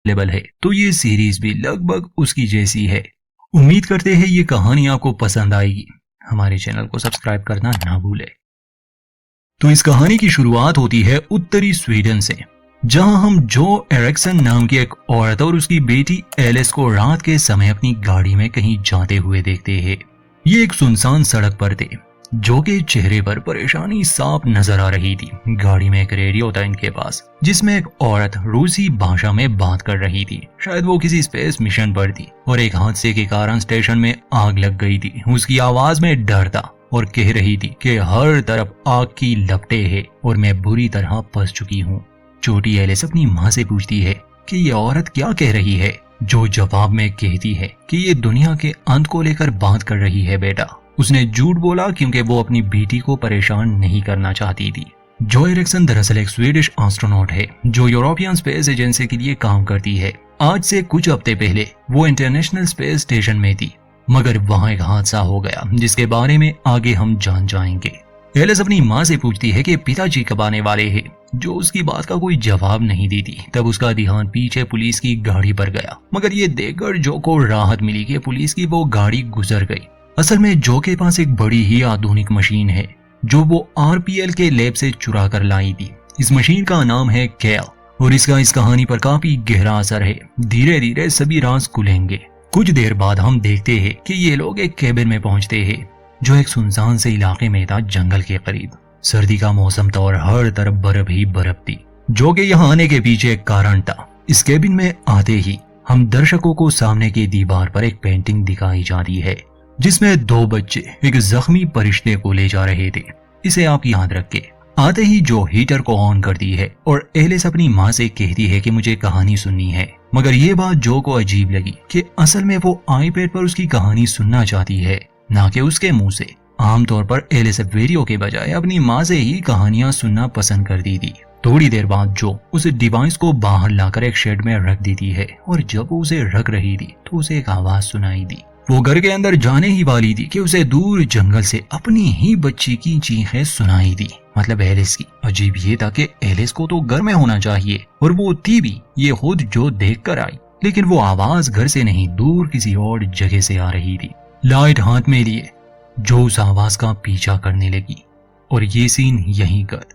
Available है, तो ये सीरीज भी लगभग उसकी जैसी है। उम्मीद करते हैं ये कहानी आपको पसंद आएगी। हमारे चैनल को सब्सक्राइब करना ना भूलें। तो इस कहानी की शुरुआत होती है उत्तरी स्वीडन से, जहां हम जो एरिक्सन नाम की एक औरत और उसकी बेटी एलिस को रात के समय अपनी गाड़ी में कहीं जाते हुए देखते हैं। ये एक सुनसान सड़क पर थे, जो के चेहरे पर परेशानी साफ नजर आ रही थी। गाड़ी में एक रेडियो था इनके पास, जिसमें एक औरत रूसी भाषा में बात कर रही थी। शायद वो किसी स्पेस मिशन पर थी और एक हादसे के कारण स्टेशन में आग लग गई थी। उसकी आवाज में डर था और कह रही थी कि हर तरफ आग की लपटें हैं और मैं बुरी तरह फंस चुकी हूँ। छोटी एलिस अपनी माँ से पूछती है कि ये औरत क्या कह रही है, जो जवाब में कहती है कि ये दुनिया के अंत को लेकर बात कर रही है। बेटा, उसने झूठ बोला क्योंकि वो अपनी बेटी को परेशान नहीं करना चाहती थी। जो एरिक्सन दरअसल एक स्वीडिश एस्ट्रोनॉट है जो यूरोपियन स्पेस एजेंसी के लिए काम करती है। आज से कुछ हफ्ते पहले वो इंटरनेशनल स्पेस स्टेशन में थी, मगर वहाँ एक हादसा हो गया जिसके बारे में आगे हम जान जाएंगे। एलिस अपनी माँ से पूछती है कि पिताजी कब आने वाले हैं, जो उसकी बात का कोई जवाब नहीं देती। तब उसका ध्यान पीछे पुलिस की गाड़ी पर गया, मगर ये देखकर जो को राहत मिली कि पुलिस की वो गाड़ी गुजर गई। असल में जो के पास एक बड़ी ही आधुनिक मशीन है जो वो आरपीएल के लैब से चुरा कर लाई थी। इस मशीन का नाम है कैल और इसका इस कहानी पर काफी गहरा असर है। धीरे धीरे सभी राज खुलेंगे। कुछ देर बाद हम देखते हैं कि ये लोग एक केबिन में पहुंचते हैं जो एक सुनसान से इलाके में था, जंगल के करीब। सर्दी का मौसम था और हर तरफ बर्फ ही बर्फ थी, जो कि यहाँ आने के पीछे एक कारण था। इस केबिन में आते ही हम दर्शकों को सामने की दीवार पर एक पेंटिंग दिखाई जाती है जिसमें दो बच्चे एक जख्मी फरिश्ते को ले जा रहे थे। इसे आप याद रखें। आते ही जो हीटर को ऑन करती है और एलिस अपनी माँ से कहती है कि मुझे कहानी सुननी है। मगर ये बात जो को अजीब लगी कि असल में वो आईपैड पर उसकी कहानी सुनना चाहती है, ना कि उसके मुंह से। आमतौर पर एलिस वीडियो के बजाय अपनी माँ से ही कहानियां सुनना पसंद करती थी। थोड़ी देर बाद जो उस डिवाइस को बाहर लाकर एक शेड में रख देती है और जब वो उसे रख रही थी तो उसे एक आवाज सुनाई दी। वो घर के अंदर जाने ही वाली थी कि उसे दूर जंगल से अपनी ही बच्ची की चीखें सुनाई दी, मतलब एलिस की। अजीब ये था कि एलिस को तो घर में होना चाहिए और वो थी भी, ये खुद जो देख कर आई, लेकिन वो आवाज घर से नहीं दूर किसी और जगह से आ रही थी। लाइट हाथ में लिए जो उस आवाज का पीछा करने लगी और ये सीन यहीं कर।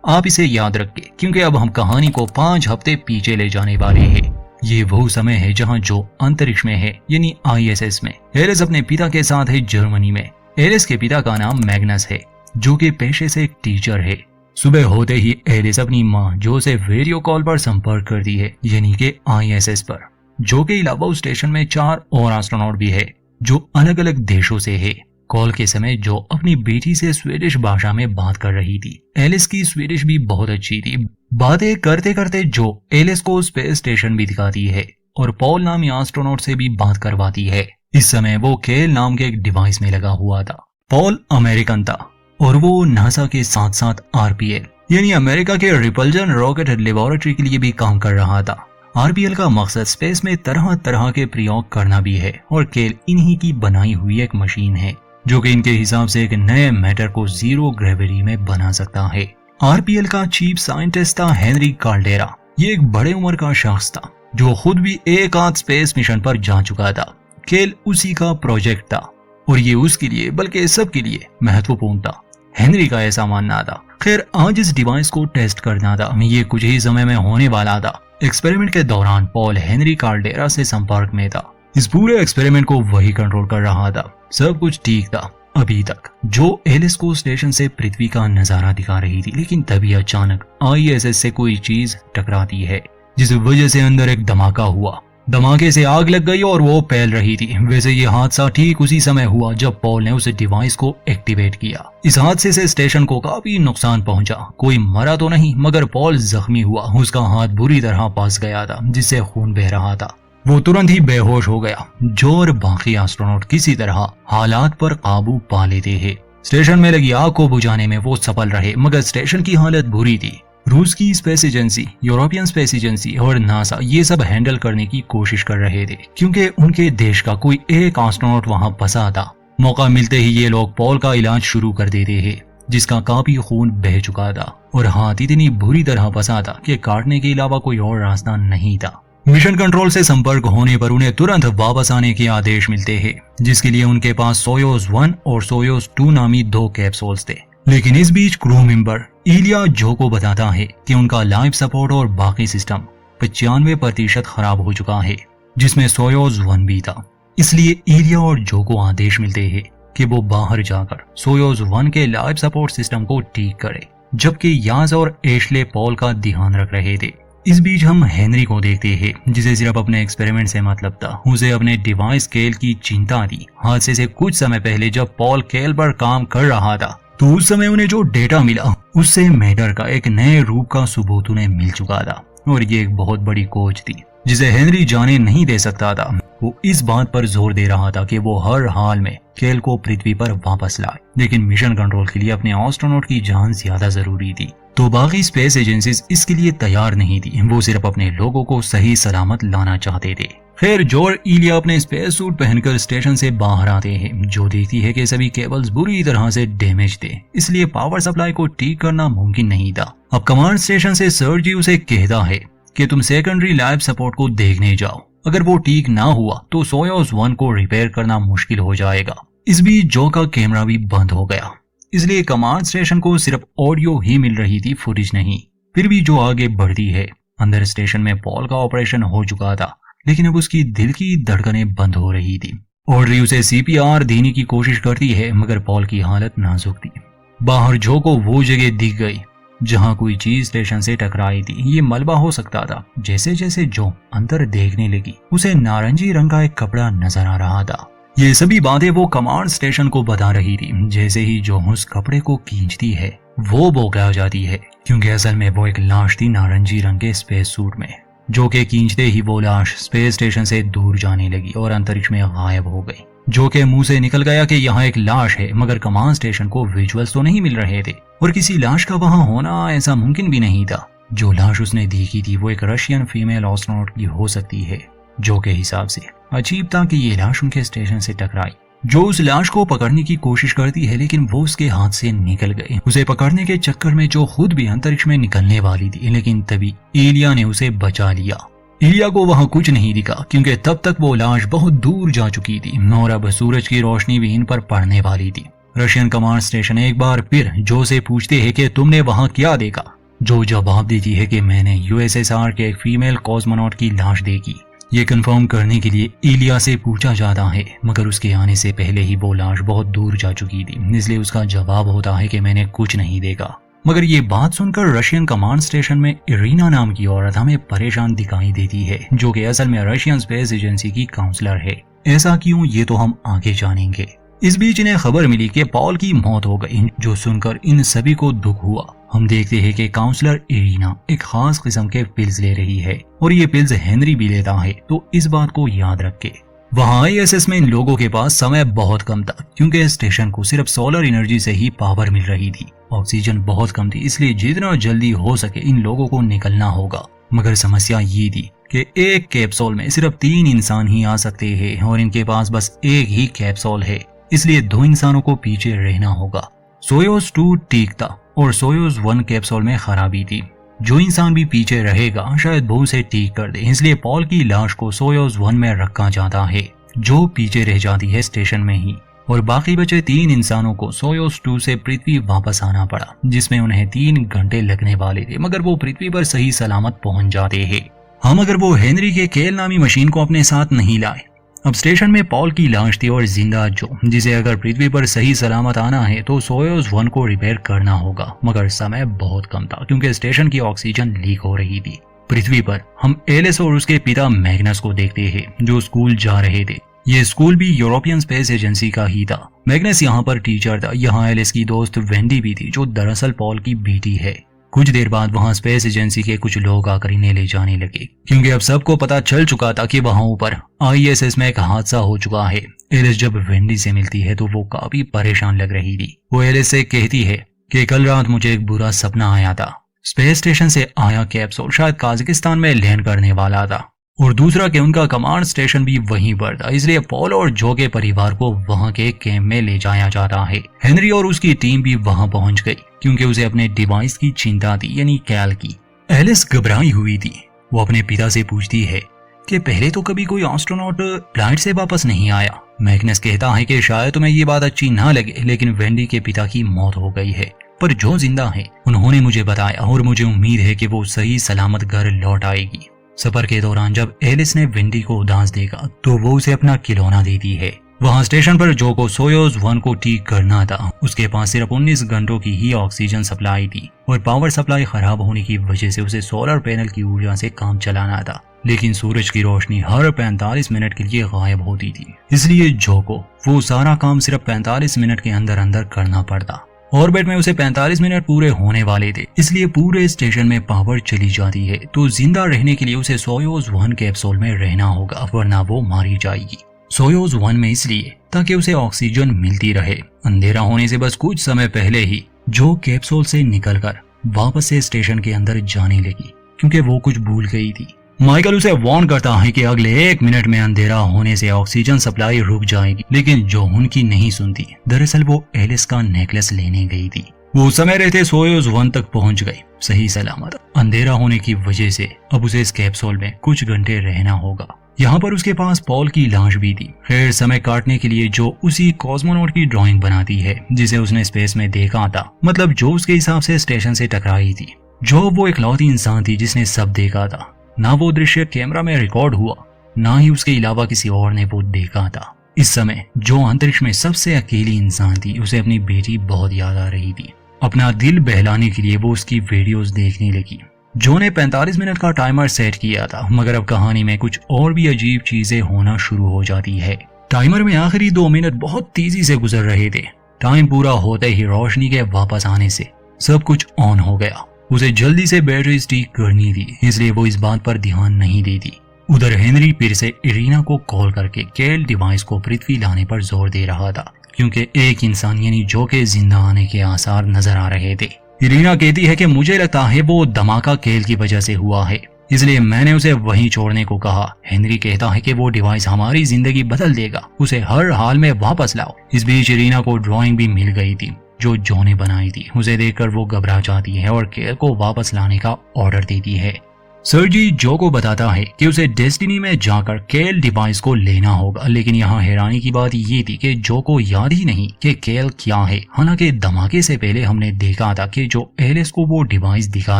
आप इसे याद रखें क्योंकि अब हम कहानी को 5 हफ्ते पीछे ले जाने वाले हैं। ये वो समय है जहां जो अंतरिक्ष में है, यानी आईएसएस में। एलिस अपने पिता के साथ है जर्मनी में। एलिस के पिता का नाम मैग्नस है, जो कि पेशे से एक टीचर है। सुबह होते ही एलिस अपनी माँ जो से वीडियो कॉल पर संपर्क करती है, यानी कि आईएसएस पर। जो के अलावा उस स्टेशन में 4 और एस्ट्रोनॉट भी है जो अलग अलग देशों से है। कॉल के समय जो अपनी बेटी से स्वीडिश भाषा में बात कर रही थी। एलिस की स्वीडिश भी बहुत अच्छी थी। बातें करते करते जो एलिस को स्पेस स्टेशन भी दिखाती है और पॉल नामी एस्ट्रोनॉट से भी बात करवाती है। इस समय वो केल नाम के एक डिवाइस में लगा हुआ था। पॉल अमेरिकन था और वो नासा के साथ साथ आरपीएल यानी अमेरिका के रिपल्जन रॉकेट लेबोरेटरी के लिए भी काम कर रहा था। आरपीएल का मकसद स्पेस में तरह तरह के प्रयोग करना भी है और केल इन्हीं की बनाई हुई एक मशीन है जो कि इनके हिसाब से एक नए मैटर को जीरो ग्रेविटी में बना सकता है। आरपीएल का चीफ साइंटिस्ट था हेनरी कार्डेरा। ये एक बड़े उम्र का शख्स था जो खुद भी एक आध स्पेस मिशन पर जा चुका था। केल उसी का प्रोजेक्ट था और ये उसके लिए बल्कि सबके लिए महत्वपूर्ण था। हेनरी का ऐसा मानना था। खैर, आज इस डिवाइस को टेस्ट करना था। ये कुछ ही समय में होने वाला था। एक्सपेरिमेंट के दौरान पॉल हेनरी कार्डेरा से संपर्क में था। इस पूरे एक्सपेरिमेंट को वही कंट्रोल कर रहा था। सब कुछ ठीक था अभी तक। जो एलिस को स्टेशन से पृथ्वी का नजारा दिखा रही थी, लेकिन तभी अचानक आईएसएस से कोई चीज टकराती है जिस वजह से अंदर एक धमाका हुआ। धमाके से आग लग गई और वो फैल रही थी। वैसे ये हादसा ठीक उसी समय हुआ जब पॉल ने उस डिवाइस को एक्टिवेट किया। इस हादसे से स्टेशन को काफी नुकसान पहुंचा। कोई मरा तो नहीं, मगर पॉल जख्मी हुआ। उसका हाथ बुरी तरह फंस गया था जिससे खून बह रहा था। वो तुरंत ही बेहोश हो गया। जो और बाकी एस्ट्रोनॉट किसी तरह हालात पर काबू पा लेते हैं। स्टेशन में लगी आग को बुझाने में वो सफल रहे, मगर स्टेशन की हालत बुरी थी। रूस की space agency, European space agency और नासा ये सब हैंडल करने की कोशिश कर रहे थे क्योंकि उनके देश का कोई एक एस्ट्रोनॉट वहां फंसा था। मौका मिलते ही ये लोग पॉल का इलाज शुरू कर देते हैं, जिसका काफी खून बह चुका था और हाथ इतनी बुरी तरह फंसा था कि काटने के अलावा कोई और रास्ता नहीं था। मिशन कंट्रोल से संपर्क होने पर उन्हें तुरंत वापस आने के आदेश मिलते हैं, जिसके लिए उनके पास सोयोज 1 और सोयोज 2 नामी 2 कैप्सूल्स थे। लेकिन इस बीच क्रू मेंबर इलिया जो को बताता है कि उनका लाइफ सपोर्ट और बाकी सिस्टम 95% खराब हो चुका है, जिसमें सोयोज 1 भी था। इसलिए इलिया और जो को आदेश मिलते हैं कि वो बाहर जाकर सोयोज 1 के लाइफ सपोर्ट सिस्टम को ठीक करे, जबकि याज और एशले पॉल का ध्यान रख रहे थे। इस बीच हम हेनरी को देखते हैं, जिसे सिर्फ अपने एक्सपेरिमेंट से मतलब था। उसे अपने डिवाइस केल की चिंता थी। हादसे से कुछ समय पहले जब पॉल केल पर काम कर रहा था, तो उस समय उन्हें जो डेटा मिला उससे मैटर का एक नए रूप का सबूत उन्हें मिल चुका था, और ये एक बहुत बड़ी खोज थी जिसे हेनरी जाने नहीं दे सकता था। वो इस बात पर जोर दे रहा था कि वो हर हाल में केल को पृथ्वी पर वापस लाए, लेकिन मिशन कंट्रोल के लिए अपने एस्ट्रोनॉट की जान ज्यादा जरूरी थी। तो बाकी स्पेस एजेंसीज इसके लिए तैयार नहीं थी। वो सिर्फ अपने लोगों को सही सलामत लाना चाहते थे। खैर, जो और इलिया अपने स्पेस सूट पहनकर स्टेशन से बाहर आते हैं। जो देखती है कि सभी केबल्स बुरी तरह से डैमेज थे, इसलिए पावर सप्लाई को ठीक करना मुमकिन नहीं था। अब कमांड स्टेशन से सर्जी उसे कहता है कि तुम सेकेंडरी लाइफ सपोर्ट को देखने जाओ। अगर वो ठीक ना हुआ तो सोयोज 1 को रिपेयर करना मुश्किल हो जाएगा। इस बीच जो का कैमरा भी बंद हो गया, इसलिए कमांड स्टेशन को सिर्फ ऑडियो ही मिल रही थी, फुटेज नहीं। फिर भी जो आगे बढ़ती है। अंदर स्टेशन में पॉल का ऑपरेशन हो चुका था, लेकिन अब उसकी दिल की धड़कनें बंद हो रही थी। ऑड्री उसे CPR देने की कोशिश करती है, मगर पॉल की हालत नाजुक थी। बाहर जो को वो जगह दिख गई जहां कोई चीज स्टेशन से टकराई थी। ये मलबा हो सकता था। जैसे जैसे जो अंदर देखने लगी, उसे नारंगी रंग का एक कपड़ा नजर आ रहा था। ये सभी बातें वो कमांड स्टेशन को बता रही थी। जैसे ही जो उस कपड़े को खींचती है, वो बौखला जाती है, क्योंकि असल में वो एक लाश थी नारंगी रंग के स्पेस सूट में। जो के खींचते ही वो लाश स्पेस स्टेशन से दूर जाने लगी और अंतरिक्ष में गायब हो गई। जो के मुंह से निकल गया कि यहाँ एक लाश है, मगर कमांड स्टेशन को विजुअल्स तो नहीं मिल रहे थे, और किसी लाश का वहां होना ऐसा मुमकिन भी नहीं था। जो लाश उसने देखी थी वो एक रशियन फीमेल एस्ट्रोनॉट की हो सकती है। जो के हिसाब से अजीब था कि ये लाश उनके स्टेशन से टकराई। जो उस लाश को पकड़ने की कोशिश करती है, लेकिन वो उसके हाथ से निकल गए। उसे पकड़ने के चक्कर में जो खुद भी अंतरिक्ष में निकलने वाली थी, लेकिन तभी इलिया ने उसे बचा लिया। इलिया को वहां कुछ नहीं दिखा, क्योंकि तब तक वो लाश बहुत दूर जा चुकी थी और अब सूरज की रोशनी भी इन पर पड़ने वाली थी। रशियन कमांड स्टेशन एक बार फिर जो से पूछते हैं कि तुमने वहां क्या देखा। जो जवाब देती है कि मैंने USSR के एक फीमेल कॉस्मोनॉट की लाश देखी। ये कंफर्म करने के लिए इलिया से पूछा जाता है, मगर उसके आने से पहले ही वो लाश बहुत दूर जा चुकी थी, इसलिए उसका जवाब होता है कि मैंने कुछ नहीं देखा। मगर ये बात सुनकर रशियन कमांड स्टेशन में इरीना नाम की औरत हमें परेशान दिखाई देती है, जो कि असल में रशियन स्पेस एजेंसी की काउंसलर है। ऐसा क्यों, ये तो हम आगे जानेंगे। इस बीच इन्हें खबर मिली कि पॉल की मौत हो गई, जो सुनकर इन सभी को दुख हुआ। हम देखते हैं कि काउंसलर इरीना एक खास किस्म के पिल्स ले रही है, और ये पिल्स हेनरी भी लेता है, तो इस बात को याद रखे। वहाँ ISS में इन लोगों के पास समय बहुत कम था, क्योंकि स्टेशन को सिर्फ सोलर एनर्जी से ही पावर मिल रही थी। ऑक्सीजन बहुत कम थी, इसलिए जितना जल्दी हो सके इन लोगों को निकलना होगा। मगर समस्या ये थी कि एक कैप्सूल में सिर्फ 3 इंसान ही आ सकते हैं, और इनके पास बस एक ही कैप्सूल है, इसलिए 2 इंसानों को पीछे रहना होगा। सोयोज 2 ठीक था और सोयोज 1 कैप्सूल में खराबी थी। जो इंसान भी पीछे रहेगा शायद वो उसे ठीक कर दे, इसलिए पॉल की लाश को सोयोज 1 में रखा जाता है। जो पीछे रह जाती है स्टेशन में ही, और बाकी बचे 3 इंसानों को सोयोज 2 से पृथ्वी वापस आना पड़ा, जिसमें उन्हें 3 घंटे लगने वाले थे, मगर वो पृथ्वी पर सही सलामत पहुंच जाते हैं। हम अगर वो हेनरी के केल नामी मशीन को अपने साथ नहीं लाए। अब स्टेशन में पॉल की लाश थी और जिंदा जो, जिसे अगर पृथ्वी पर सही सलामत आना है तो सोयोज 1 को रिपेयर करना होगा, मगर समय बहुत कम था, क्योंकि स्टेशन की ऑक्सीजन लीक हो रही थी। पृथ्वी पर हम एलिस और उसके पिता मैग्नस को देखते हैं, जो स्कूल जा रहे थे। ये स्कूल भी यूरोपियन स्पेस एजेंसी का ही था। मैग्नस यहाँ पर टीचर था। यहाँ एलिस की दोस्त वेंडी भी थी, जो दरअसल पॉल की बेटी है। कुछ देर बाद वहां स्पेस एजेंसी के कुछ लोग आकर इन्हें ले जाने लगे, क्योंकि अब सबको पता चल चुका था कि वहां ऊपर ISS में एक हादसा हो चुका है। एलिस जब वेंडी से मिलती है तो वो काफी परेशान लग रही थी। वो एलिस से कहती है कि कल रात मुझे एक बुरा सपना आया था। स्पेस स्टेशन से आया कैप्सूल शायद काजाकिस्तान में लैंड करने वाला था, और दूसरा कि उनका कमांड स्टेशन भी वहीं पर था, इसलिए पॉल और जो के परिवार को वहां के कैंप में ले जाया जाता है। हेनरी और उसकी टीम भी वहां पहुंच गई, क्योंकि उसे अपने डिवाइस की चिंता थी, यानी कैल की। एलिस घबराई हुई थी वो अपने पिता से पूछती है कि पहले तो कभी कोई एस्ट्रोनॉट फ्लाइट से वापस नहीं आया। मैग्नस कहता है कि शायद तुम्हें ये बात अच्छी ना लगे, लेकिन वेंडी के पिता की मौत हो गई है, पर जो जिंदा है उन्होंने मुझे बताया और मुझे उम्मीद है कि वो सही सलामत घर लौट आएगी। सफर के दौरान जब एलिस ने वेंडी को उदास देखा तो वो उसे अपना खिलौना देती है। वहाँ स्टेशन पर जो को सोयोज 1 को ठीक करना था, उसके पास सिर्फ 19 घंटों की ही ऑक्सीजन सप्लाई थी और पावर सप्लाई खराब होने की वजह से उसे सोलर पैनल की ऊर्जा से काम चलाना था। लेकिन सूरज की रोशनी हर 45 मिनट के लिए गायब होती थी, इसलिए जो को वो सारा काम सिर्फ 45 मिनट के अंदर अंदर करना पड़ता। ऑर्बिट में उसे 45 मिनट पूरे होने वाले थे, इसलिए पूरे स्टेशन में पावर चली जाती है। तो जिंदा रहने के लिए उसे सोयोज 1 कैप्सूल में रहना होगा, वरना वो मारी जाएगी। सोयोज 1 में इसलिए ताकि उसे ऑक्सीजन मिलती रहे। अंधेरा होने से बस कुछ समय पहले ही जो कैप्सूल से निकलकर वापस से स्टेशन के अंदर जाने लगी, क्योंकि वो कुछ भूल गई थी। माइकल उसे वार्न करता है कि अगले 1 मिनट में अंधेरा होने से ऑक्सीजन सप्लाई रुक जाएगी, लेकिन जो उनकी नहीं सुनती। दरअसल वो एलिस का नेकलेस लेने गई थी। वो समय रहते सोयोज 1 तक पहुंच गई, सही सलामत। अंधेरा होने की वजह से अब उसे इस कैप्सूल में कुछ घंटे रहना होगा। यहाँ पर उसके पास पॉल की लाश भी थी। खैर, समय काटने के लिए जो उसी कॉस्मोनॉट की ड्राइंग बनाती है जिसे उसने स्पेस में देखा था, मतलब जो उसके हिसाब से स्टेशन से टकराई थी। जो वो इकलौती इंसान थी जिसने सब देखा था। ना वो दृश्य कैमरा में रिकॉर्ड हुआ, ना ही उसके अलावा किसी और ने वो देखा था। इस समय जो अंतरिक्ष में सबसे अकेली इंसान थी, उसे अपनी बेटी बहुत याद आ रही थी। अपना दिल बहलाने के लिए वो उसकी वीडियोस देखने लगी। जो ने 45 मिनट का टाइमर सेट किया था, मगर अब कहानी में कुछ और भी अजीब चीजें होना शुरू हो जाती है। टाइमर में आखिरी 2 मिनट बहुत तेजी से गुजर रहे थे। टाइम पूरा होते ही रोशनी के वापस आने से सब कुछ ऑन हो गया। उसे जल्दी से बैटरी ठीक करनी थी, इसलिए वो इस बात पर ध्यान नहीं देती। उधर हेनरी फिर से इरीना को कॉल करके केल डिवाइस को पृथ्वी लाने पर जोर दे रहा था, क्योंकि एक इंसान यानी जो के जिंदा आने के आसार नजर आ रहे थे। इरीना कहती है कि मुझे लगता है वो धमाका केल की वजह से हुआ है, इसलिए मैंने उसे वहीं छोड़ने को कहा। हेनरी कहता है कि वो डिवाइस हमारी जिंदगी बदल देगा, उसे हर हाल में वापस लाओ। इस बीच इरीना को ड्राइंग भी मिल गई थी जो ने बनाई थी। उसे देखकर वो घबरा जाती है और केल को वापस लाने का ऑर्डर देती है। सर्जी जो को बताता है कि उसे डेस्टिनी में जाकर केल डिवाइस को लेना होगा, लेकिन यहाँ हैरानी की बात ये थी कि जो को याद ही नहीं कि केल क्या है। हालांकि धमाके से पहले हमने देखा था कि जो एलिस को वो डिवाइस दिखा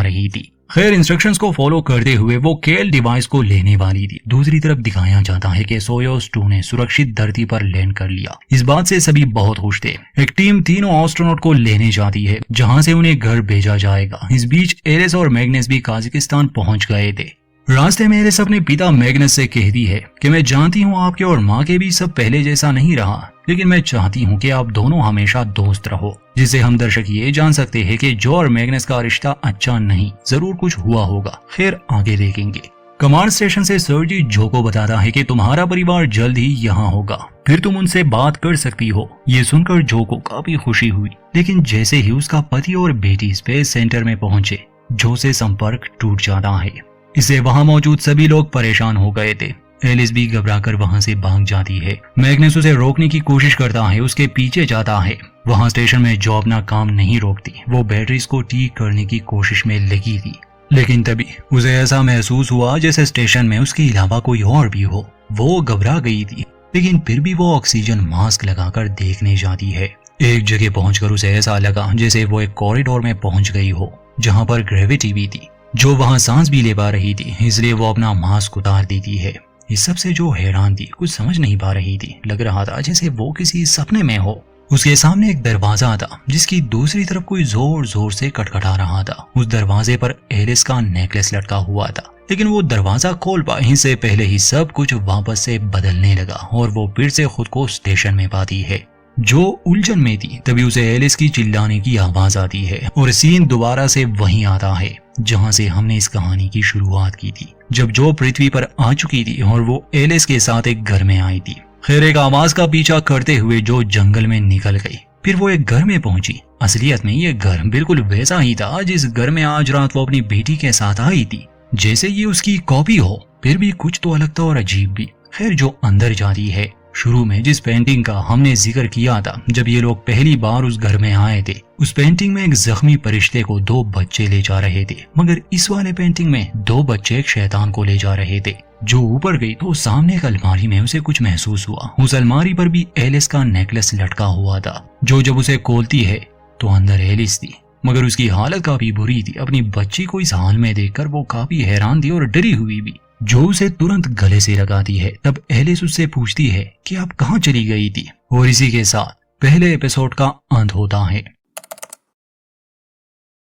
रही थी। खैर, इंस्ट्रक्शंस को फॉलो करते हुए वो केल डिवाइस को लेने वाली थी। दूसरी तरफ दिखाया जाता है कि सोयोज 2 ने सुरक्षित धरती पर लैंड कर लिया। इस बात से सभी बहुत खुश थे। एक टीम तीनों एस्ट्रोनॉट को लेने जाती है, जहां से उन्हें घर भेजा जाएगा। इस बीच एलिस और मैग्नस भी काजाकिस्तान पहुंच गए थे। रास्ते में एलिस अपने पिता मैग्नस से कहती है कि मैं जानती हूँ आपके और माँ के भी सब पहले जैसा नहीं रहा, लेकिन मैं चाहती हूँ कि आप दोनों हमेशा दोस्त रहो। जिससे हम दर्शक ये जान सकते हैं कि जो और मैग्नस का रिश्ता अच्छा नहीं, जरूर कुछ हुआ होगा। खैर, आगे देखेंगे। कमांड स्टेशन से सर्जी जो को बताता है कि तुम्हारा परिवार जल्द ही यहाँ होगा, फिर तुम उनसे बात कर सकती हो। ये सुनकर जो को काफी खुशी हुई, लेकिन जैसे ही उसका पति और बेटी स्पेस सेंटर में पहुंचे, जो से संपर्क टूट जाता है। इससे वहां मौजूद सभी लोग परेशान हो गए थे। एलिस भी घबराकर वहां से भाग जाती है। मैग्नस उसे रोकने की कोशिश करता है, उसके पीछे जाता है। वहां स्टेशन में जो अपना काम नहीं रोकती, वो बैटरीज को ठीक करने की कोशिश में लगी थी। लेकिन तभी उसे ऐसा महसूस हुआ जैसे स्टेशन में उसके अलावा कोई और भी हो। वो घबरा गई थी, लेकिन फिर भी वो ऑक्सीजन मास्क लगाकर देखने जाती है। एक जगह पहुंचकर उसे ऐसा लगा जैसे वो एक कॉरिडोर में पहुंच गई हो, जहां पर ग्रेविटी भी थी। जो वहां सांस भी ले पा रही थी, इसलिए वो अपना मास्क उतार देती है। इस सबसे जो हैरान थी, कुछ समझ नहीं पा रही थी। लग रहा था जैसे वो किसी सपने में हो। उसके सामने एक दरवाजा था, जिसकी दूसरी तरफ कोई जोर जोर से खटखटा रहा था। उस दरवाजे पर एलिस का नेकलेस लटका हुआ था, लेकिन वो दरवाजा खोल पाने से पहले ही सब कुछ वापस से बदलने लगा और वो फिर से खुद को स्टेशन में पाती है। जो उलझन में थी, तभी उसे एलिस की चिल्लाने की आवाज आती है और सीन दोबारा से वहीं आता है जहां से हमने इस कहानी की शुरुआत की थी, जब जो पृथ्वी पर आ चुकी थी और वो एलिस के साथ एक घर में आई थी। खैर, एक आवाज का पीछा करते हुए जो जंगल में निकल गई। फिर वो एक घर में पहुंची। असलियत में ये घर बिल्कुल वैसा ही था जिस घर में आज रात वो अपनी बेटी के साथ आई थी, जैसे ये उसकी कॉपी हो। फिर भी कुछ तो अलग था और अजीब भी। खैर, जो अंदर जाती है, शुरू में जिस पेंटिंग का हमने जिक्र किया था जब ये लोग पहली बार उस घर में आए थे, उस पेंटिंग में एक जख्मी फरिश्ते को 2 बच्चे ले जा रहे थे, मगर इस वाले पेंटिंग में 2 बच्चे एक शैतान को ले जा रहे थे। जो ऊपर गई तो सामने एक अलमारी में उसे कुछ महसूस हुआ। उस अलमारी पर भी एलिस का नेकलेस लटका हुआ था। जो जब उसे खोलती है तो अंदर एलिस थी, मगर उसकी हालत काफी बुरी थी। अपनी बच्ची को इस हाल में देखकर वो काफी हैरान थी और डरी हुई भी। जो उसे तुरंत गले से लगाती है। तब एलिस उससे पूछती है कि आप कहाँ चली गई थी, और इसी के साथ पहले एपिसोड का अंत होता है।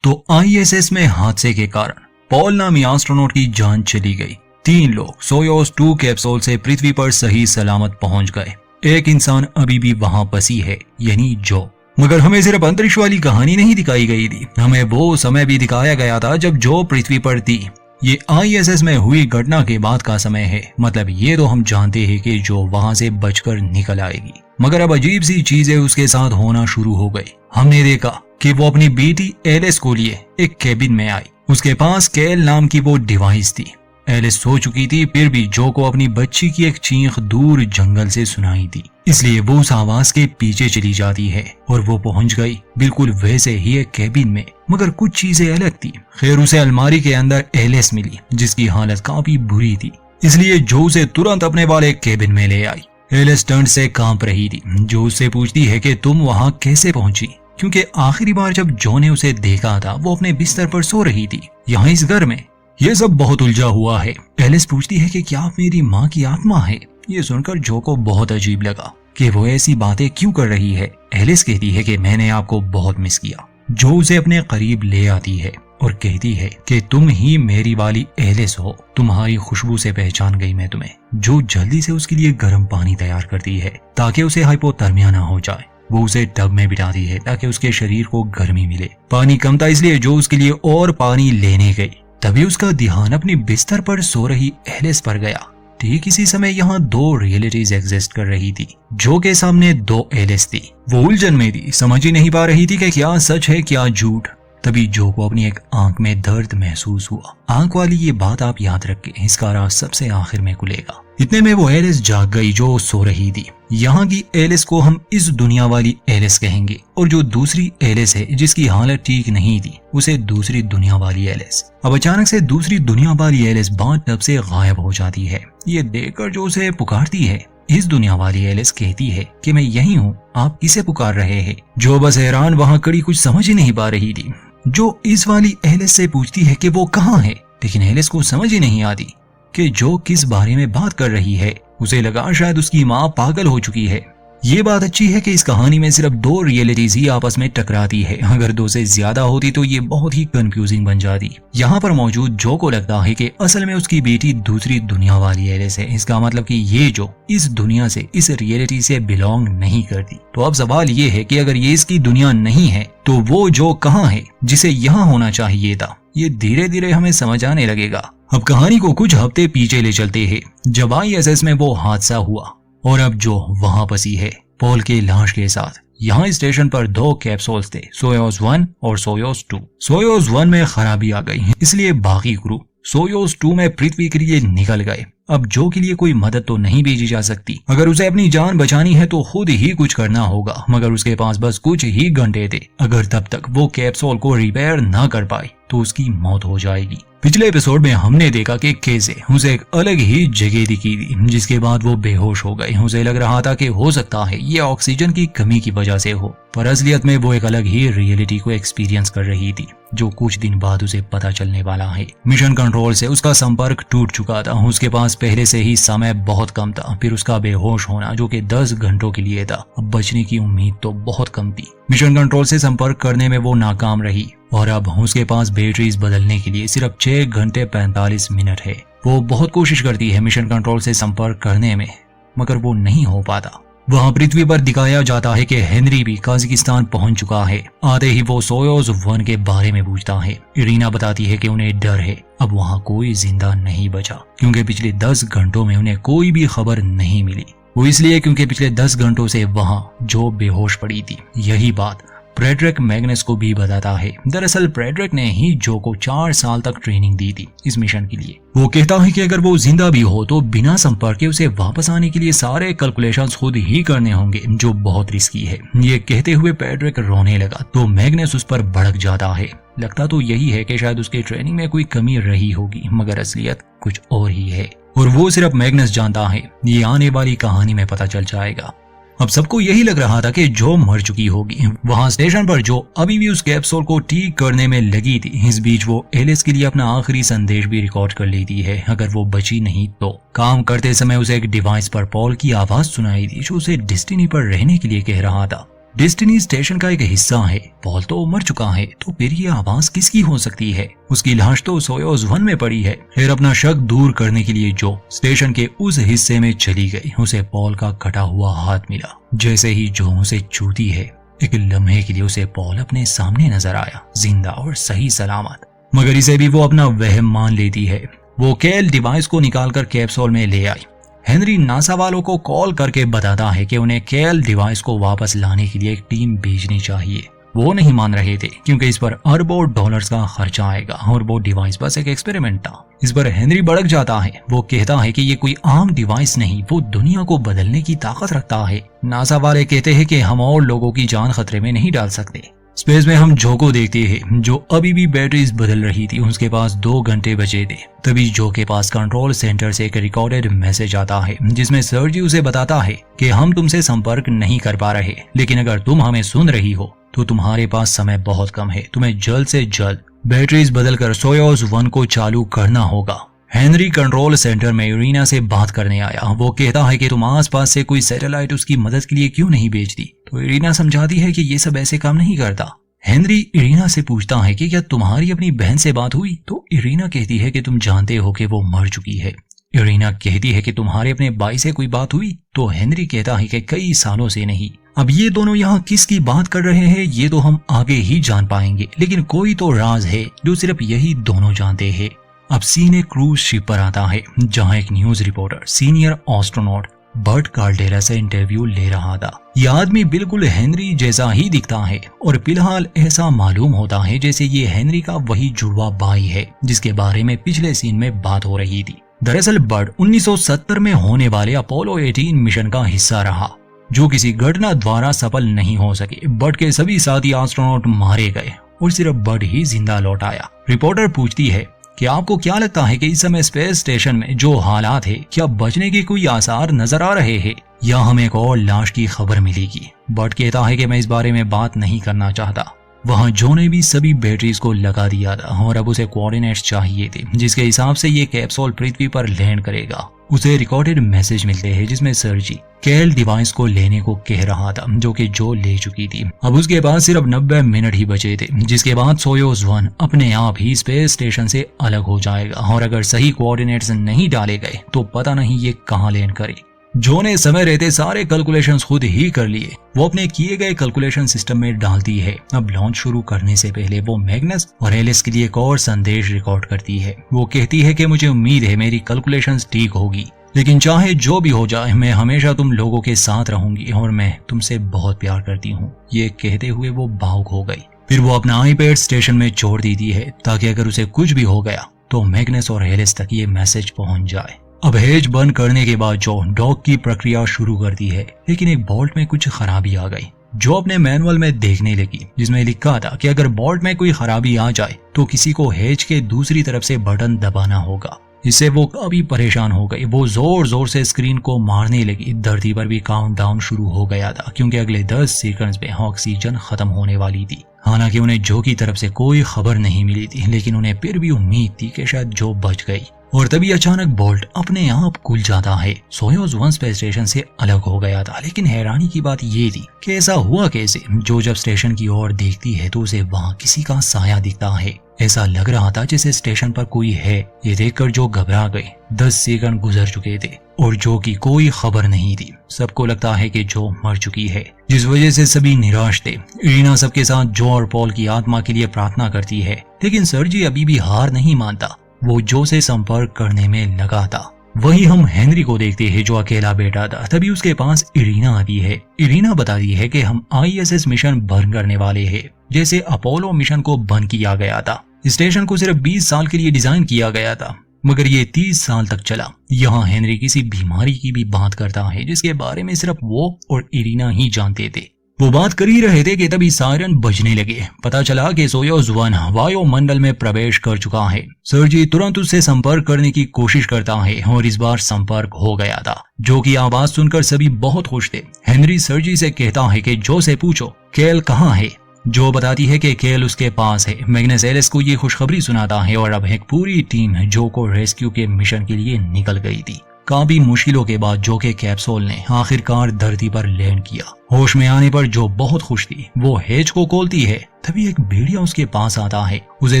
तो ISS में हादसे के कारण पॉल नामी एस्ट्रोनॉट की जान चली गई। 3 लोग सोयोस 2 कैप्सूल से पृथ्वी पर सही सलामत पहुंच गए। एक इंसान अभी भी वहां फंसी है, यानी जो। मगर हमें सिर्फ अंतरिक्ष वाली कहानी नहीं दिखाई गई थी, हमें वो समय भी दिखाया गया था जब जो पृथ्वी पर थी। ये ISS में हुई घटना के बाद का समय है। मतलब ये तो हम जानते हैं कि जो वहां से बचकर निकल आएगी, मगर अब अजीब सी चीजें उसके साथ होना शुरू हो गई। हमने देखा कि वो अपनी बेटी एलिस को लिए एक केबिन में आई। उसके पास कैल नाम की वो डिवाइस थी। एलिस सो चुकी थी, फिर भी जो को अपनी बच्ची की एक चीख दूर जंगल से सुनाई थी, इसलिए वो उस आवाज के पीछे चली जाती है और वो पहुंच गई बिल्कुल वैसे ही एक केबिन में, मगर कुछ चीजें अलग थी। खैर उसे अलमारी के अंदर एलिस मिली जिसकी हालत काफी बुरी थी, इसलिए जो उसे तुरंत अपने वाले केबिन में ले आई। एलिस ठंड से कांप रही थी। जो उससे पूछती है कि तुम वहां कैसे पहुंची, क्योंकि आखिरी बार जब जो ने उसे देखा था वो अपने बिस्तर पर सो रही थी। यहाँ इस घर में ये सब बहुत उलझा हुआ है। एलिस पूछती है कि क्या आप मेरी माँ की आत्मा है। ये सुनकर जो को बहुत अजीब लगा कि वो ऐसी बातें क्यों कर रही है। एलिस कहती है कि मैंने आपको बहुत मिस किया। जो उसे अपने करीब ले आती है और कहती है कि तुम ही मेरी वाली एलिस हो, तुम्हारी खुशबू से पहचान गई मैं तुम्हें। जो जल्दी से उसके लिए गर्म पानी तैयार करती है ताकि उसे हाइपोथर्मिया ना हो जाए। वो उसे टब में बिठाती है ताकि उसके शरीर को गर्मी मिले। पानी कम था इसलिए जो उसके लिए और पानी लेने गई। तभी उसका ध्यान अपनी बिस्तर पर सो रही एलिस पर गया। ठीक इसी समय यहाँ 2 रियलिटीज एग्जिस्ट कर रही थी। जो के सामने 2 एलिस थी। वो उलझन में थी, समझ ही नहीं पा रही थी कि क्या सच है क्या झूठ। तभी जो को अपनी एक आंख में दर्द महसूस हुआ। आंख वाली ये बात आप याद रखें, इसका राज सबसे आखिर में खुलेगा। इतने में वो एलिस जाग गई जो सो रही थी। यहाँ की एलिस को हम इस दुनिया वाली एलिस कहेंगे, और जो दूसरी एलिस है जिसकी हालत ठीक नहीं थी उसे दूसरी दुनिया वाली एलिस। अब अचानक से दूसरी दुनिया वाली एलिस बाथ से गायब हो जाती है। ये देखकर जो उसे पुकारती है, इस दुनिया वाली एलिस कहती है कि मैं यही हूँ, आप किसे पुकार रहे हैं। जो बस हैरान वहाँ खड़ी कुछ समझ ही नहीं पा रही थी। जो इस वाली एलिस से पूछती है कि वो कहाँ है, लेकिन एलिस को समझ ही नहीं आती कि जो किस बारे में बात कर रही है। उसे लगा शायद उसकी माँ पागल हो चुकी है। ये बात अच्छी है कि इस कहानी में सिर्फ 2 रियलिटीज ही आपस में टकराती है। अगर 2 से ज्यादा होती तो ये बहुत ही कंफ्यूजिंग बन जाती। यहाँ पर मौजूद जो को लगता है कि असल में उसकी बेटी दूसरी दुनिया वाली एलिस है। इसका मतलब कि ये जो इस दुनिया से, इस रियलिटी से बिलोंग नहीं करती। तो अब सवाल ये है कि अगर ये इसकी दुनिया नहीं है तो वो जो कहाँ है जिसे यहाँ होना चाहिए था। ये धीरे धीरे हमें समझ आने लगेगा। अब कहानी को कुछ हफ्ते पीछे ले चलते हैं जब ISS में वो हादसा हुआ और अब जो वहां फंसी है पॉल के लाश के साथ। यहाँ स्टेशन पर 2 कैप्सूल्स थे, सोयोस 1 और सोयोस 2। सोयोस 1 में खराबी आ गई, इसलिए बाकी क्रू सोयोस 2 में पृथ्वी के लिए निकल गए। अब जो के लिए कोई मदद तो नहीं भेजी जा सकती। अगर उसे अपनी जान बचानी है तो खुद ही कुछ करना होगा, मगर उसके पास बस कुछ ही घंटे थे। अगर तब तक वो कैप्सूल को रिपेयर ना कर पाई तो उसकी मौत हो जाएगी। पिछले एपिसोड में हमने देखा कि कैसे उसे एक अलग ही जगह दिखी थी, जिसके बाद वो बेहोश हो गई। उसे लग रहा था कि हो सकता है ये ऑक्सीजन की कमी की वजह से हो, पर असलियत में वो एक अलग ही रियलिटी को एक्सपीरियंस कर रही थी, जो कुछ दिन बाद उसे पता चलने वाला है। मिशन कंट्रोल से उसका संपर्क टूट चुका था। उसके पास पहले से ही समय बहुत कम था। फिर उसका बेहोश होना जो कि 10 घंटों के लिए था। अब बचने की उम्मीद तो बहुत कम थी। मिशन कंट्रोल से संपर्क करने में वो नाकाम रही और अब उसके पास बैटरीज बदलने के लिए सिर्फ 6 घंटे 45 मिनट है। वो बहुत कोशिश करती है मिशन कंट्रोल से संपर्क करने में, मगर वो नहीं हो पाता। वहाँ पृथ्वी पर दिखाया जाता है कि हेनरी भी कजाकिस्तान पहुंच चुका है। आते ही वो सोयोस 1 के बारे में पूछता है। इरीना बताती है कि उन्हें डर है, अब वहाँ कोई जिंदा नहीं बचा, क्योंकि पिछले 10 घंटों में उन्हें कोई भी खबर नहीं मिली। वो इसलिए क्योंकि पिछले 10 घंटों से वहाँ जो बेहोश पड़ी थी। यही बात फ्रेडरिक मैग्नस को भी बताता है। दरअसल फ्रेडरिक ने ही जो को 4 साल तक ट्रेनिंग दी थी इस मिशन के लिए। वो कहता है कि अगर वो जिंदा भी हो तो बिना संपर्क के उसे वापस आने के लिए सारे कैलकुलेशंस खुद ही करने होंगे, जो बहुत रिस्की है। ये कहते हुए फ्रेडरिक रोने लगा तो मैग्नस उस पर भड़क जाता है। लगता तो यही है कि शायद उसकी ट्रेनिंग में कोई कमी रही होगी, मगर असलियत कुछ और ही है और वो सिर्फ मैग्नस जानता है। ये आने वाली कहानी में पता चल जाएगा। अब सबको यही लग रहा था कि जो मर चुकी होगी। वहां स्टेशन पर जो अभी भी उस कैप्सूल को ठीक करने में लगी थी। इस बीच वो एलिस के लिए अपना आखिरी संदेश भी रिकॉर्ड कर लेती है। अगर वो बची नहीं तो काम करते समय उसे एक डिवाइस पर पॉल की आवाज सुनाई दी, जो उसे डेस्टिनी पर रहने के लिए कह रहा था। डेस्टिनी स्टेशन का एक हिस्सा है। पॉल तो मर चुका है, तो फिर ये आवाज किसकी हो सकती है? उसकी लाश तो सोयोज 1 में पड़ी है। फिर अपना शक दूर करने के लिए जो स्टेशन के उस हिस्से में चली गई, उसे पॉल का कटा हुआ हाथ मिला। जैसे ही जो उसे छूती है, एक लम्हे के लिए उसे पॉल अपने सामने नजर आया, जिंदा और सही सलामत। मगर इसे भी वो अपना वहम मान लेती है। वो केल डिवाइस को निकालकर कैप्सूल में ले आई। हेनरी नासा वालों को कॉल करके बताता है कि उन्हें केल डिवाइस को वापस लाने के लिए एक टीम भेजनी चाहिए। वो नहीं मान रहे थे क्योंकि इस पर अरबों डॉलर्स का खर्चा आएगा और वो डिवाइस बस एक एक्सपेरिमेंट था। इस पर हेनरी भड़क जाता है। वो कहता है कि ये कोई आम डिवाइस नहीं, वो दुनिया को बदलने की ताकत रखता है। नासा वाले कहते हैं कि हम और लोगों की जान खतरे में नहीं डाल सकते। स्पेस में हम जो को देखते हैं, जो अभी भी बैटरीज बदल रही थी। उसके पास 2 घंटे बचे थे। तभी जो के पास कंट्रोल सेंटर से एक रिकॉर्डेड मैसेज आता है, जिसमें सर्जी उसे बताता है कि हम तुमसे संपर्क नहीं कर पा रहे, लेकिन अगर तुम हमें सुन रही हो तो तुम्हारे पास समय बहुत कम है। तुम्हें जल्द से जल्द बैटरीज बदलकर सोयोज 1 को चालू करना होगा। हेनरी कंट्रोल सेंटर में इरीना से बात करने आया। वो कहता है कि तुम आसपास से कोई सैटेलाइट उसकी मदद के लिए क्यों नहीं भेजती? तो इरीना समझाती है कि ये सब ऐसे काम नहीं करता। हेनरी इरीना से पूछता है कि क्या तुम्हारी अपनी बहन से बात हुई? तो इरीना कहती है कि तुम जानते हो कि वो मर चुकी है। इरीना कहती है कि तुम्हारे अपने भाई से कोई बात हुई? तो हेनरी कहता है कि कई सालों से नहीं। अब ये दोनों यहाँ किसकी बात कर रहे हैं ये तो हम आगे ही जान पाएंगे, लेकिन कोई तो राज है जो सिर्फ यही दोनों जानते हैं। अब सीन एक क्रूज शिप पर आता है, जहां एक news reporter senior astronaut Bert Cardera से इंटरव्यू ले रहा था। यह आदमी बिल्कुल हेनरी जैसा ही दिखता है और फिलहाल ऐसा मालूम होता है जैसे ये हेनरी का वही जुड़वा भाई है जिसके बारे में पिछले सीन में बात हो रही थी। दरअसल बर्ट 1970 में होने वाले अपोलो 18 मिशन का हिस्सा रहा, जो किसी घटना द्वारा सफल नहीं हो सके। बर्ट के सभी साथी एस्ट्रोनॉट मारे गए और सिर्फ बर्ट ही जिंदा लौट आया। रिपोर्टर पूछती है कि आपको क्या लगता है कि इस समय स्पेस स्टेशन में जो हालात है, क्या बचने के कोई आसार नजर आ रहे हैं या हमें एक और लाश की खबर मिलेगी? बर्ट कहता है कि मैं इस बारे में बात नहीं करना चाहता। वहां जो ने भी सभी बैटरीज को लगा दिया था और अब उसे कोऑर्डिनेट्स चाहिए थे जिसके हिसाब से ये कैप्सूल पृथ्वी पर लैंड करेगा। उसे रिकॉर्डेड मैसेज मिलते हैं जिसमें सर्जी केल डिवाइस को लेने को कह रहा था, जो कि जो ले चुकी थी। अब उसके पास सिर्फ 90 मिनट ही बचे थे, जिसके बाद सोयोज 1 अपने आप ही स्पेस स्टेशन से अलग हो जाएगा और अगर सही कोऑर्डिनेट्स नहीं डाले गए तो पता नहीं ये कहां लैंड करे। जो ने समय रहते सारे कैलकुलेशंस खुद ही कर लिए। वो अपने किए गए कैलकुलेशन सिस्टम में डालती है। अब लॉन्च शुरू करने से पहले वो मैग्नस और एलिस के लिए एक और संदेश रिकॉर्ड करती है। वो कहती है कि मुझे उम्मीद है मेरी कैलकुलेशंस ठीक होगी, लेकिन चाहे जो भी हो जाए मैं हमेशा तुम लोगों के साथ रहूंगी और मैं तुमसे बहुत प्यार करती हूँ। ये कहते हुए वो भावुक हो गई। फिर वो अपना आईपैड स्टेशन में छोड़ देती है ताकि अगर उसे कुछ भी हो गया तो मैग्नस और एलिस तक ये मैसेज पहुंच जाए। अब हेज बंद करने के बाद जो डॉक की प्रक्रिया शुरू करती है, लेकिन एक बोल्ट में कुछ खराबी आ गई। जो अपने मैनुअल में देखने लगी जिसमें लिखा था कि अगर बोल्ट में कोई खराबी आ जाए तो किसी को हेज के दूसरी तरफ से बटन दबाना होगा। इससे वो काफी परेशान हो गई। वो जोर जोर से स्क्रीन को मारने लगी। धरती पर भी काउंटडाउन शुरू हो गया था क्योंकि अगले 10 सेकंड्स में ऑक्सीजन खत्म होने वाली थी। हालांकि उन्हें जो की तरफ से कोई खबर नहीं मिली थी, लेकिन उन्हें फिर भी उम्मीद थी कि शायद जो बच गई। और तभी अचानक बोल्ट अपने आप खुल जाता है। सोयोज 1 स्पेस स्टेशन से अलग हो गया था, लेकिन हैरानी की बात ये थी कि ऐसा हुआ कैसे। जो जब स्टेशन की ओर देखती है तो उसे वहाँ किसी का साया दिखता है। ऐसा लग रहा था जैसे स्टेशन पर कोई है। ये देखकर जो घबरा गए। 10 सेकंड गुजर चुके थे और जो की कोई खबर नहीं थी। सबको लगता है कि जो मर चुकी है, जिस वजह से सभी निराश थे। इरीना सबके साथ जो और पॉल की आत्मा के लिए प्रार्थना करती है, लेकिन सर्जी अभी भी हार नहीं मानता। वो जो से संपर्क करने में लगा था। वही हम हेनरी को देखते हैं जो अकेला बैठा था। तभी उसके पास इरीना आती है। इरीना बताती है कि हम ISS मिशन बंद करने वाले हैं, जैसे अपोलो मिशन को बंद किया गया था। स्टेशन को सिर्फ 20 साल के लिए डिजाइन किया गया था, मगर ये 30 साल तक चला। यहाँ हेनरी किसी बीमारी की भी बात करता है जिसके बारे में सिर्फ वो और इरीना ही जानते थे। वो बात कर ही रहे थे कि तभी सायरन बजने लगे। पता चला कि सोयूज़ 1 वायुमंडल में प्रवेश कर चुका है। सर्जी तुरंत उससे संपर्क करने की कोशिश करता है और इस बार संपर्क हो गया था, जो कि आवाज सुनकर सभी बहुत खुश थे। हेनरी सर्जी से कहता है कि जो से पूछो केल कहाँ है। जो बताती है कि केल उसके पास है। मैग्नस एलिस को ये खुशखबरी सुनाता है और अब एक पूरी टीम जो को रेस्क्यू के मिशन के लिए निकल गई थी। काफी मुश्किलों के बाद जो के कैप्सूल ने आखिरकार धरती पर लैंड किया। होश में आने पर जो बहुत खुश थी, वो हेज को खोलती है। तभी एक भेड़िया उसके पास आता है। उसे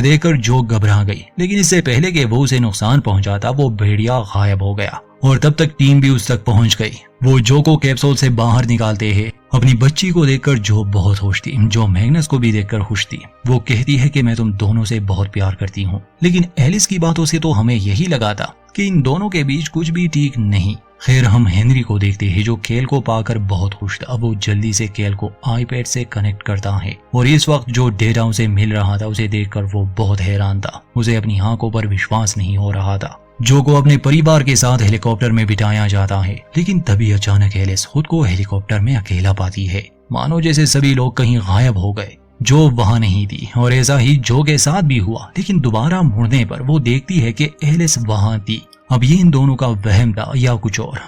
देखकर जो घबरा गई, लेकिन इससे पहले कि वो उसे नुकसान पहुंचाता, वो भेड़िया गायब हो गया और तब तक टीम भी उस तक पहुंच गई। वो जो को कैप्सूल से बाहर निकालते हैं। अपनी बच्ची को देखकर जो बहुत खुश थी। जो मैग्नस को भी देखकर खुश थी। वो कहती है कि मैं तुम दोनों से बहुत प्यार करती हूँ, लेकिन एलिस की बातों से तो हमें यही लगा था कि इन दोनों के बीच कुछ भी ठीक नहीं। खैर हम हेनरी को देखते हैं जो केल को पाकर बहुत खुश था। वो जल्दी से केल को आईपैड से कनेक्ट करता है और इस वक्त जो डेटा उसे मिल रहा था उसे देखकर वो बहुत हैरान था। उसे अपनी आंखों पर विश्वास नहीं हो रहा था। जो को अपने परिवार के साथ हेलीकॉप्टर में बिठाया जाता है, लेकिन तभी अचानक एलिस खुद को हेलीकॉप्टर में अकेला पाती है, मानो जैसे सभी लोग कहीं गायब हो गए। जो वहां नहीं थी और ऐसा ही जो के साथ भी हुआ, लेकिन दोबारा मुड़ने पर वो देखती है कि एलिस वहां थी। अब ये इन दोनों का वहम था या कुछ और,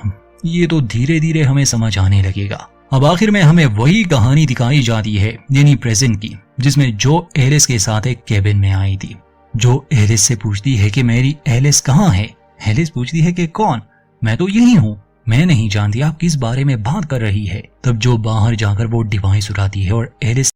ये तो धीरे धीरे हमें समझ आने लगेगा। अब आखिर में हमें वही कहानी दिखाई जाती है, यानी प्रेजेंट की, जिसमें जो एलिस के साथ एक केबिन में आई थी। जो एलिस से पूछती है कि मेरी एलिस कहाँ है। एलिस पूछती है कि कौन? मैं तो यही हूँ। मैं नहीं जानती आप किस बारे में बात कर रही है। तब जो बाहर जाकर वो डिवाइस उठाती है और एलिस